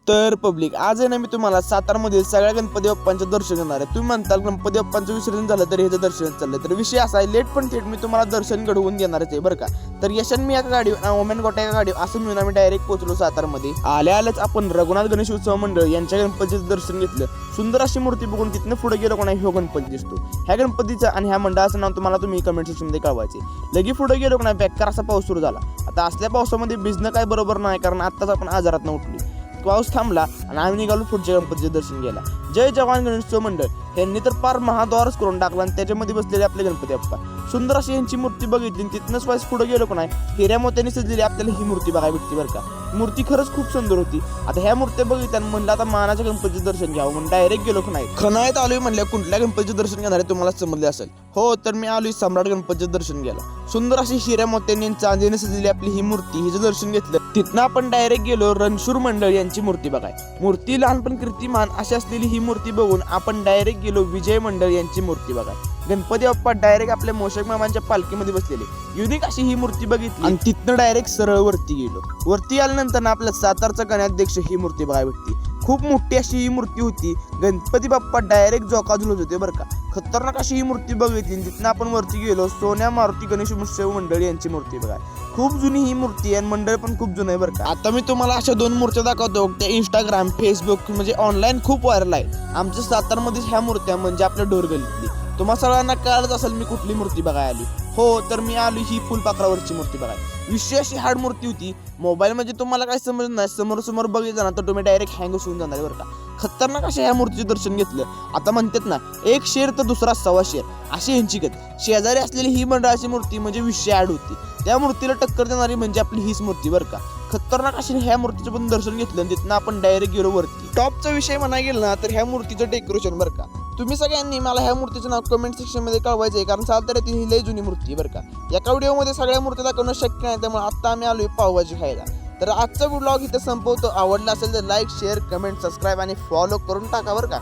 तर पब्लिक आज आहे ना मी तुम्हाला सातारमधील सगळ्या गणपती बाप्पांचं दर्शन घेणार आहे। तुम्ही म्हणताल गणपती बाप्पांचं विसर्जन झालं तर ह्याचं दर्शन चाललंय, तर विषय असा आहे लेट पण थेट मी तुम्हाला दर्शन घडवून देणारच आहे बरं का। तर यशन मी एका गाडी ओमेन गोट्या एका गाडी असं मिळून आम्ही डायरेक्ट पोहोचलो सातारमध्ये। आल्याच आपण रघुनाथ गणेश उत्सव मंडळ यांच्या गणपतीचं दर्शन घेतलं। सुंदर अशी मूर्ती बघून तिथनं पुढे गेलो कोणा ह्यो गणपती दिसतो। ह्या गणपतीचा आणि ह्या मंडळाचं नाव तुम्हाला तुम्ही कमेंट सेक्शनमध्ये कळवायचे। लगी पुढे गेलो कोणा बेकार असा पाऊस सुरू झाला। आता असल्या पावसामध्ये भिजणं काय बरोबर नाही, कारण आत्ताच आपण आजारात उठली। पाऊस थांबला आणि आम्ही निघालो पुढच्या गणपतीचे दर्शन घ्यायला। जय जवान गणेशोत्सव मंडळ यांनी तर पार महाद्वारच करून टाकला आणि त्याच्यामध्ये बसलेले आपले गणपती बाप्पा। सुंदर अशी यांची मूर्ती बघितली, तिथनंच वाईस पुढे गेलो पण आहे हिऱ्या मोत्याने सजलेली आपल्याला ही मूर्ती बघायला भेटते बरं का। मूर्ती खरंच खूप सुंदर होती। आता ह्या मूर्त्या बघितल्या म्हणलं आता मानाच्या गणपतीचं दर्शन घ्यावं म्हणून डायरेक्ट गेलो की नाही। खनायत आलोय म्हणल्या कुठल्या गणपतीचं दर्शन घेणार आहे तुम्हाला समजले असेल। हो, तर मी आलोय सम्राट गणपतीचं दर्शन घ्यायला। सुंदर अशी हिऱ्या मोत्याने चांदीने सजलेली आपली ही मूर्ती हिचं दर्शन घेतलं। तिथनं आपण डायरेक्ट गेलो रणशूर मंडळ यांची मूर्ती बघाय। मूर्ती लहानपण कीर्तिमान अशी असलेली ही मूर्ती बघून आपण डायरेक्ट गेलो विजय मंडळ यांची मूर्ती बघाय। गणपती बाप्पा डायरेक्ट आपल्या मोषक मामांच्या पालखीमध्ये बसलेले युनिक अशी ही मूर्ती बघितली आणि तिथनं डायरेक्ट सरळ वरती गेलो। वरती आल्यानंतर ना आपल्या सातारचा गणाध्यक्ष ही मूर्ती बघायला भेटती। खूप मोठी अशी ही मूर्ती होती। गणपती बाप्पा डायरेक्ट जोका झुलत होते बरं का। खतरनाक अशी ही मूर्ती बघितली। तिथनं आपण वरती गेलो सोन्या मारुती गणेश उत्सव मंडळ यांची मूर्ती बघाय। खूप जुनी ही मूर्ती आणि मंडळ पण खूप जुनं आहे बरं का। आता मी तुम्हाला अशा दोन मूर्त्या दाखवतो त्या इंस्टाग्राम फेसबुक म्हणजे ऑनलाईन खूप व्हायरल आहे। आमच्या सातारमध्ये ह्या मूर्त्या म्हणजे आपल्या ढोरगल्लीतली। तुम्हाला सगळ्यांना कळलंच असेल मी कुठली मूर्ती बघायला आली। हो, तर मी आली ही फुलपाखरावरची मूर्ती बघायला। विशेष अशी हार्ड मूर्ती होती। मोबाईल म्हणजे तुम्हाला काय समजत नाही, समोर समोर बघितलं ना तर तुम्ही डायरेक्ट हँग होऊन जाणार बरं का। खतरनाक अशा ह्या मूर्तीचं दर्शन घेतलं। आता म्हणतात ना एक शेर तर दुसरा सव्वा शेर अशी यांची गत। शेजारी असलेली ही मंडळाची मूर्ती म्हणजे विषय ॲड होती। त्या मूर्तीला टक्कर देणारी म्हणजे आपली हीच मूर्ती बरं का। खतरनाक अशी ह्या मूर्तीचं पण दर्शन घेतलं आणि तिथनं आपण डायरेक्ट गेलो वरती। टॉपचा विषय म्हणायला गेला ना तर ह्या मूर्तीचं डेकोरेशन बरं का। तुम्ही सगळ्यांनी मला ह्या मूर्तीचं नाव कमेंट सेक्शनमध्ये कळवायचं आहे, कारण साताऱ्यात ही लय जुनी मूर्ती बरं का। एका व्हिडिओमध्ये सगळ्या मूर्ती दाखवणं शक्य नाही, त्यामुळे आता आम्ही आलोय पावभाजी खायला। तर आजचा व्लॉग इथं संपवतो। आवडला असेल तर लाईक शेअर कमेंट सबस्क्राईब आणि फॉलो करून टाका बरं का।